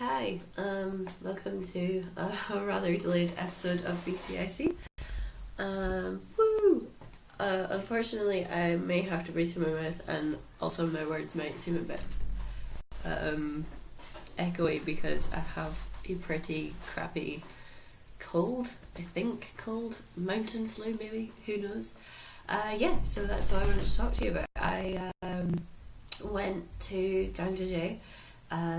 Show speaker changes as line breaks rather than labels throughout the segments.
Hi, welcome to a rather delayed episode of BCIC. Woo! Unfortunately, I may have to breathe through my mouth, and also my words might seem a bit echoey because I have a pretty crappy cold. I think cold, mountain flu maybe. Who knows? So that's what I wanted to talk to you about. I went to Zhangjiajie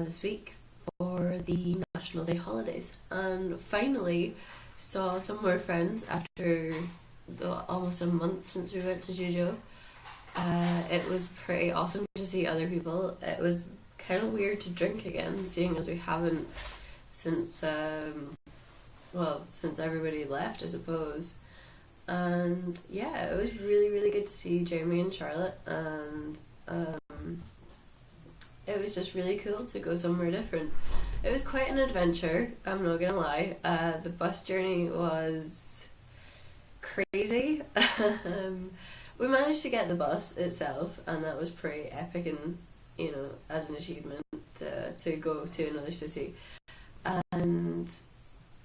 this week for the National Day holidays and finally saw some more friends after almost a month since we went to Zhuzhou. It was pretty awesome to see other people. It was kind of weird to drink again, seeing as we haven't since since everybody left, I suppose. And yeah, it was really good to see Jeremy and Charlotte, and it was just really cool to go somewhere different. It was quite an adventure, I'm not gonna lie. The bus journey was crazy. We managed to get the bus itself, and that was pretty epic, and as an achievement to go to another city. And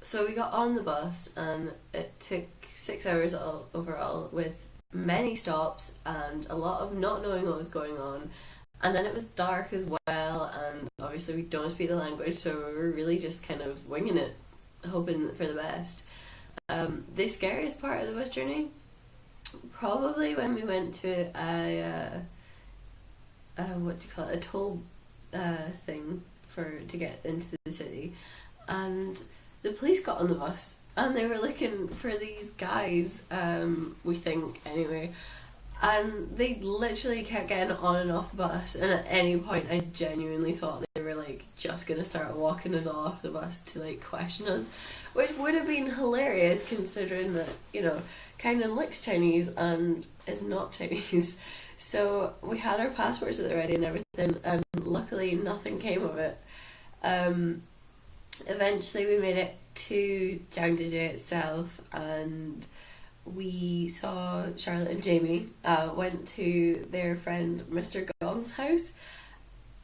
so we got on the bus, and it took 6 hours overall, with many stops and a lot of not knowing what was going on. And then it was dark as well, and obviously we don't speak the language, so we were really just kind of winging it, hoping for the best. The scariest part of the bus journey, probably when we went to a toll thing to get into the city, and the police got on the bus and they were looking for these guys, we think anyway, and they literally kept getting on and off the bus, and at any point I genuinely thought they were just gonna start walking us all off the bus to question us, which would have been hilarious considering that kind of looks Chinese and is not Chinese. So we had our passports at the ready and everything, and luckily nothing came of it. Eventually we made it to Zhangjiajie itself, and we saw Charlotte and Jamie went to their friend Mr. Gong's house.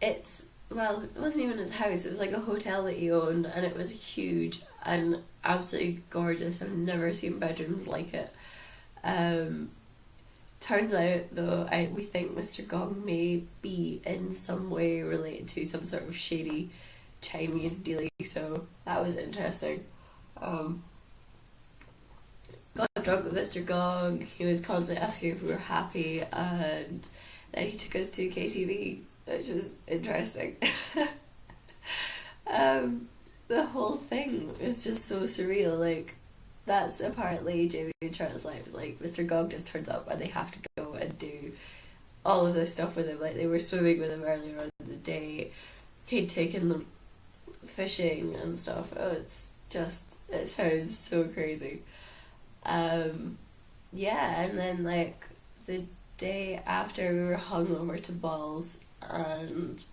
It wasn't even his house, it was a hotel that he owned, and it was huge and absolutely gorgeous. I've never seen bedrooms like it. Turns out though, we think Mr. Gong may be in some way related to some sort of shady Chinese dealie, so that was interesting. Got drunk with Mr. Gong. He was constantly asking if we were happy, and then he took us to KTV, which was interesting. The whole thing was just so surreal. That's apparently Jamie and Charlotte's life. Mr. Gong just turns up and they have to go and do all of this stuff with him. They were swimming with him earlier on in the day. He'd taken them fishing and stuff. It sounds so crazy. And then the day after, we were hung over to balls, and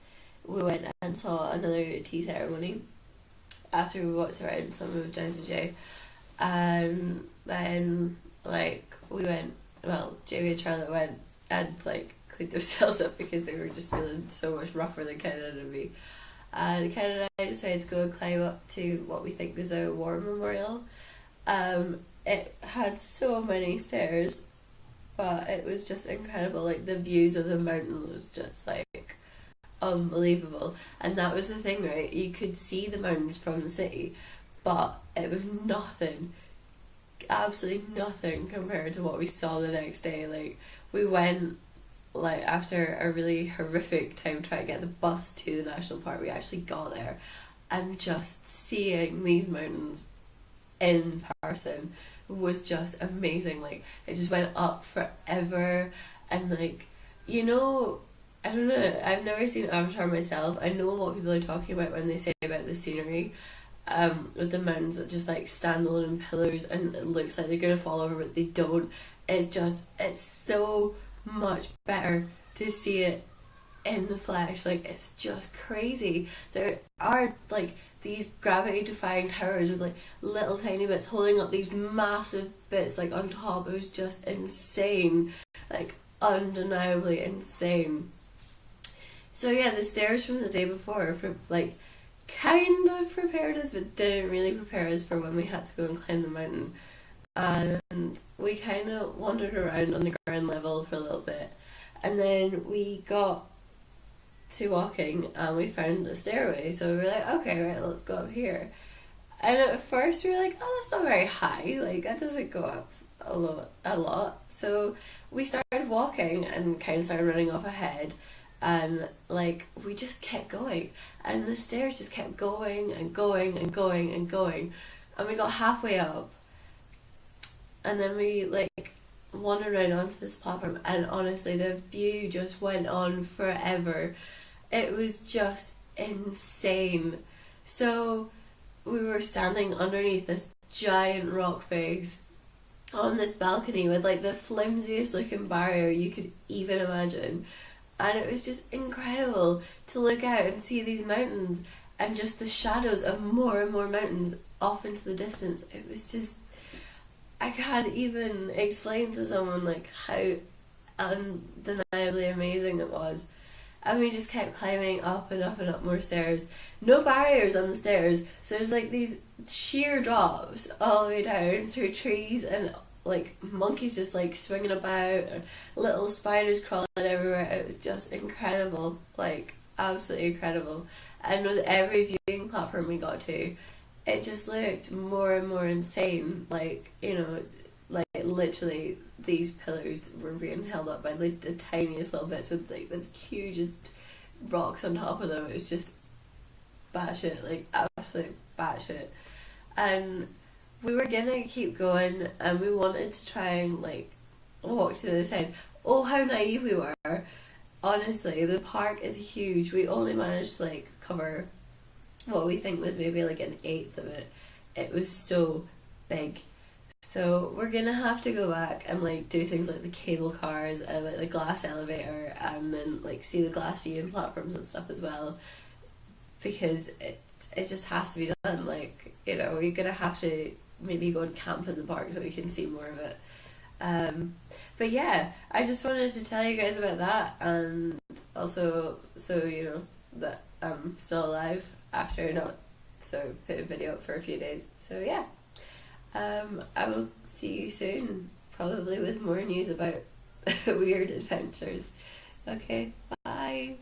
we went and saw another tea ceremony after we walked around some of Zhangjiajie. And then we went, Jamie and Charlotte went and cleaned themselves up because they were just feeling so much rougher than Ken and me. And Ken and I decided to go and climb up to what we think is a war memorial. It had so many stairs, but it was just incredible. The views of the mountains was just unbelievable. And that was the thing, right? You could see the mountains from the city, but it was nothing, absolutely nothing compared to what we saw the next day. We went after a really horrific time trying to get the bus to the national park. We actually got there, and just seeing these mountains in person was just amazing. It just went up forever, and I don't know, I've never seen Avatar myself. I know what people are talking about when they say about the scenery, with the mountains that just stand alone in pillars, and it looks like they're gonna fall over, but they don't. It's so much better to see it in the flesh. It's just crazy. There are these gravity defying towers with little tiny bits holding up these massive bits on top. It was just insane, undeniably insane. So yeah, the stairs from the day before, kind of prepared us, but didn't really prepare us for when we had to go and climb the mountain. And we kind of wandered around on the ground level for a little bit, and then we got to walking and we found a stairway, so we were like, okay, right, let's go up here. And at first we were like, oh, that's not very high, like that doesn't go up a lot. So we started walking and kind of started running off ahead, and like we just kept going, and the stairs just kept going and going and going and going, and we got halfway up, and then we like wandered around onto this platform, and honestly the view just went on forever. It was just insane. So we were standing underneath this giant rock face on this balcony with like the flimsiest looking barrier you could even imagine, and it was just incredible to look out and see these mountains and just the shadows of more and more mountains off into the distance. It was just, I can't even explain to someone like how undeniably amazing it was. And we just kept climbing up and up and up more stairs. No barriers on the stairs, so there's like these sheer drops all the way down through trees, and like monkeys just like swinging about, or little spiders crawling everywhere. It was just incredible, like absolutely incredible. And with every viewing platform we got to, it just looked more and more insane. Like, you know, like literally these pillars were being held up by like the tiniest little bits with like the hugest rocks on top of them. It was just batshit, like absolute batshit. And we were gonna keep going, and we wanted to try and like walk to the other side. Oh, how naive we were. Honestly, the park is huge. We only managed to like cover what we think was maybe like an eighth of it. It was so big. So we're gonna have to go back and like do things like the cable cars and like the glass elevator, and then like see the glass viewing platforms and stuff as well, because it just has to be done. Like, you know, we're gonna have to maybe go and camp in the park so we can see more of it. But yeah, I just wanted to tell you guys about that, and also so you know that I'm still alive after not put a video up for a few days. So yeah. I will see you soon, probably with more news about weird adventures. Okay, bye.